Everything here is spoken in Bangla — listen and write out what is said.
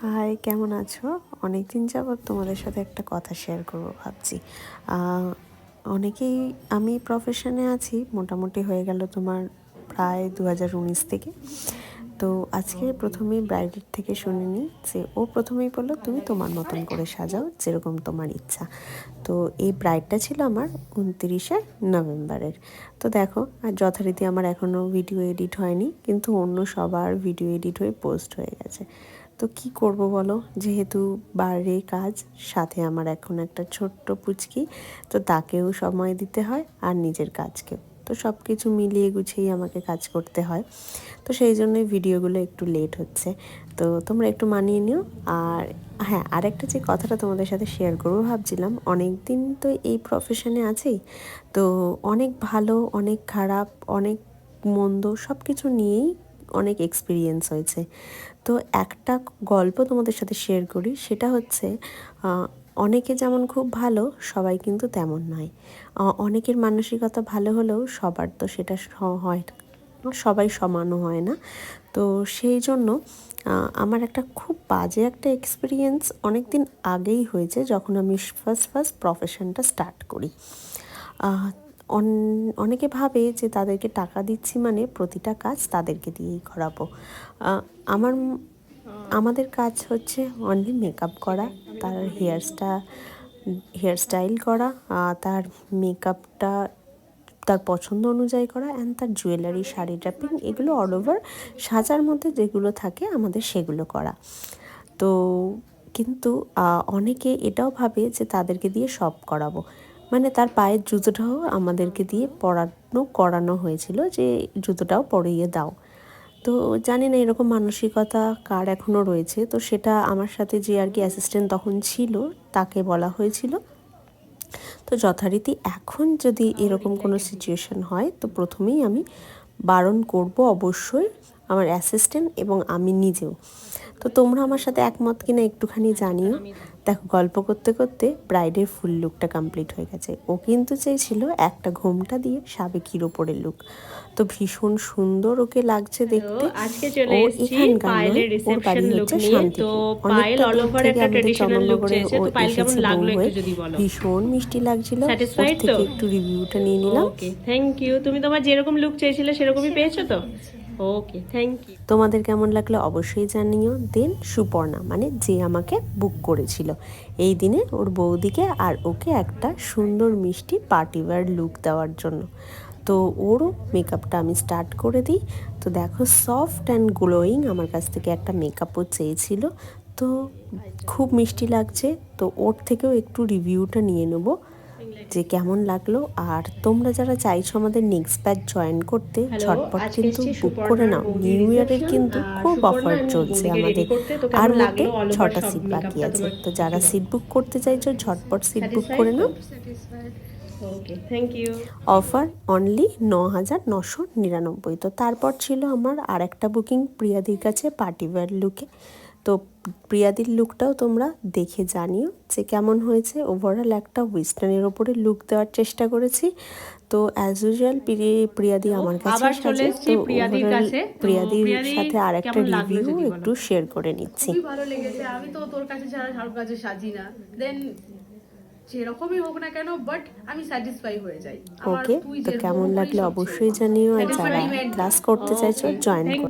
হাই, কেমন আছো? অনেকদিন যাবত তোমাদের সাথে একটা কথা শেয়ার করবো ভাবছি। অনেকেই আমি প্রফেশনে আছি, মোটামুটি হয়ে গেল তোমার প্রায় 2019 থেকে। তো আজকে প্রথমেই ব্রাইডের থেকে শুনে নিই যে ও প্রথমেই বললো তুমি তোমার মতন করে সাজাও, যেরকম তোমার ইচ্ছা। তো এই ব্রাইডটা ছিল আমার 29শে নভেম্বরের। তো দেখো, আর যথারীতি আমার এখনও ভিডিও এডিট হয়নি, কিন্তু অন্য সবার ভিডিও এডিট হয়ে পোস্ট হয়ে গেছে। তো কি করব বলো, যেহেতু বাইরে কাজ, সাথে আমার এখন একটা ছোট্ট পুচকি, তো তাকেও সময় দিতে হয় আর নিজের কাজকেও, তো সব কিছু মিলিয়ে গুছিয়েই আমাকে কাজ করতে হয়। তো সেই জন্যই ভিডিওগুলো একটু লেট হচ্ছে, তো তোমরা একটু মানিয়ে নিও। আর হ্যাঁ, আরেকটা যে কথাটা তোমাদের সাথে শেয়ার করবো ভাবছিলাম, অনেক দিন তো এই প্রফেশনে আছেই, তো অনেক ভালো, অনেক খারাপ, অনেক মন্দ, সব কিছু নিয়েই অনেক এক্সপিরিয়েন্স হয়েছে। তো একটা গল্প তোমাদের সাথে শেয়ার করি, সেটা হচ্ছে অনেকে যেমন খুব ভালো, সবাই কিন্তু তেমন নয়। অনেকের মানসিকতা ভালো হলেও সবার তো সেটা হয় না, সবাই সমানও হয় না। তো সেই জন্য আমার একটা খুব বাজে একটা এক্সপিরিয়েন্স অনেক দিন আগেই হয়েছে, যখন আমি ফার্স্ট প্রফেশনটা স্টার্ট করি। অনেকে ভাবে যে তাদেরকে টাকা দিচ্ছি মানে প্রতিটা কাজ তাদেরকে দিয়েই করাবো। আমার আমাদের কাজ হচ্ছে অনলি মেকআপ করা, তার হেয়ার স্টাইল করা, তার মেকআপটা তার পছন্দ অনুযায়ী করা, অ্যান্ড তার জুয়েলারি, শাড়ি ড্রাপিং, এগুলো অল ওভার সাজার মধ্যে যেগুলো থাকে আমাদের সেগুলো করা। তো কিন্তু অনেকে এটাও ভাবে যে তাদেরকে দিয়ে সব করাবো, মানে তার পায়ের জুতোটাও আমাদেরকে দিয়ে করানো হয়েছিল, যে জুতোটাও পরিয়ে দাও। তো জানি না এরকম মানসিকতা কার এখনও রয়েছে। তো সেটা আমার সাথে যে আর কি অ্যাসিস্ট্যান্ট তখন ছিল, তাকে বলা হয়েছিল। তো যথারীতি এখন যদি এরকম কোনো সিচুয়েশন হয়, তো প্রথমেই আমি বারণ করব অবশ্যই, আমার অ্যাসিস্ট্যান্ট এবং আমি নিজেও। তো তোমরা আমার সাথে একমত কিনা একটুখানি জানিও। দেখো, গল্প করতে করতে ব্রাইডের ফুল লুকটা কমপ্লিট হয়ে গেছে। ও কিন্তু চেয়েছিল একটা ঘোমটা দিয়ে সাবেকির ওপরের লুক, তো ভীষণ সুন্দর ওকে লাগছে দেখতে। আজকে চলে ও এসেছি এখানকার নয়, পায়েলের ওর রিসেপশন বাড়ি লুক হচ্ছে নিয়ে। তো শান্তিপুর, পায়েল অনেকটা অল দূর ওভার থেকে একটা আমাদের ট্রেডিশনাল লুক চন্দননগরে চেয়েছে। ও তো পায়েল কেমন এসেছে বউ লাগলো হয়ে। একটু যদি বলো। ভীষণ মিষ্টি লাগছিল, ওর স্যাটিসফাইড তো? থেকে একটু রিভিউটা নিয়ে নিলাম। ওকে, থ্যাংক ইউ। তুমি তোমার যেরকম লুক চেয়েছিলে সেরকমই পেয়েছো তো? ওকে, থ্যাংক ইউ। তোমাদের কেমন লাগলো অবশ্যই জানিও। দেন সুপর্ণা, মানে যে আমাকে বুক করেছিল, এই দিনে ওর বৌদিকে আর ওকে একটা সুন্দর মিষ্টি পার্টিওয়্যার লুক দেওয়ার জন্য, তো ওরও মেকআপটা আমি স্টার্ট করে দিই। তো দেখো, সফট অ্যান্ড গ্লোয়িং আমার কাছ থেকে একটা মেকআপও চেয়েছিল, তো খুব মিষ্টি লাগছে। তো ওর থেকেও একটু রিভিউটা নিয়ে নেবো যে কেমন লাগলো। আর তোমরা যারা চাইছো আমাদের নেক্সট ব্যাচ জয়েন করতে, হ্যালো, ঝটপট আজকে কিন্তু এসেছি বুক করে সুপর্ণার নাও, বৌদির নিউ ইয়ারের রিসেপশন। কিন্তু আর খুব সুপর্ণা অফার আমি চলছে বৌদিকে রেডি আমাদের। করতে। তো আর কেমন মোটে লাগলো অল ওভার 6টা সব সিট বাকি মেকআপটা আছে, তোমার তো একটু যারা বলো। সিট বুক করতে চাইছো ঝটপট সিট বুক স্যাটিসফাইড করে তো? নাও। ওকে, থ্যাংক ইউ। Offer only 9,999। তো তারপর ছিল আমার আর একটা বুকিং প্রিয়াদির কাছে পার্টিওয়্যার লুকে। তো প্রিয়াদির লুকটাও তোমরা দেখে জানিও যে কেমন হয়েছে। ওভারঅল একটা ওয়েস্টার্নের ওপরে লুক দেওয়ার চেষ্টা করেছি। তো অ্যাজ ইউজুয়াল প্রিয়াদি আমার কাছেই আবার চলে সাজে। এসেছি তো প্রিয়াদির ওভারঅল কাছে। তো প্রিয়াদির প্রিয়াদি, সাথে আর একটা কেমন লাগলো রিভিউ যদি বলো। একটু শেয়ার করে নিচ্ছি। খুবই ভালো লেগেছে। আমি তো তোর কাছে ছাড়া কারোর কাছে সাজি না, দেন যেরকমই হোক না কেন, বাট আমি স্যাটিসফাই হয়ে যাই। আমার ওকে, তুই তো যেরকম কেমন ওপরেই লাগলো সব ছেড়ে অবশ্যই দিই। জানিও। আর যারা স্যাটিসফাইড ক্লাস করতে চাইছো ওকে, জয়েন থ্যাংক করতে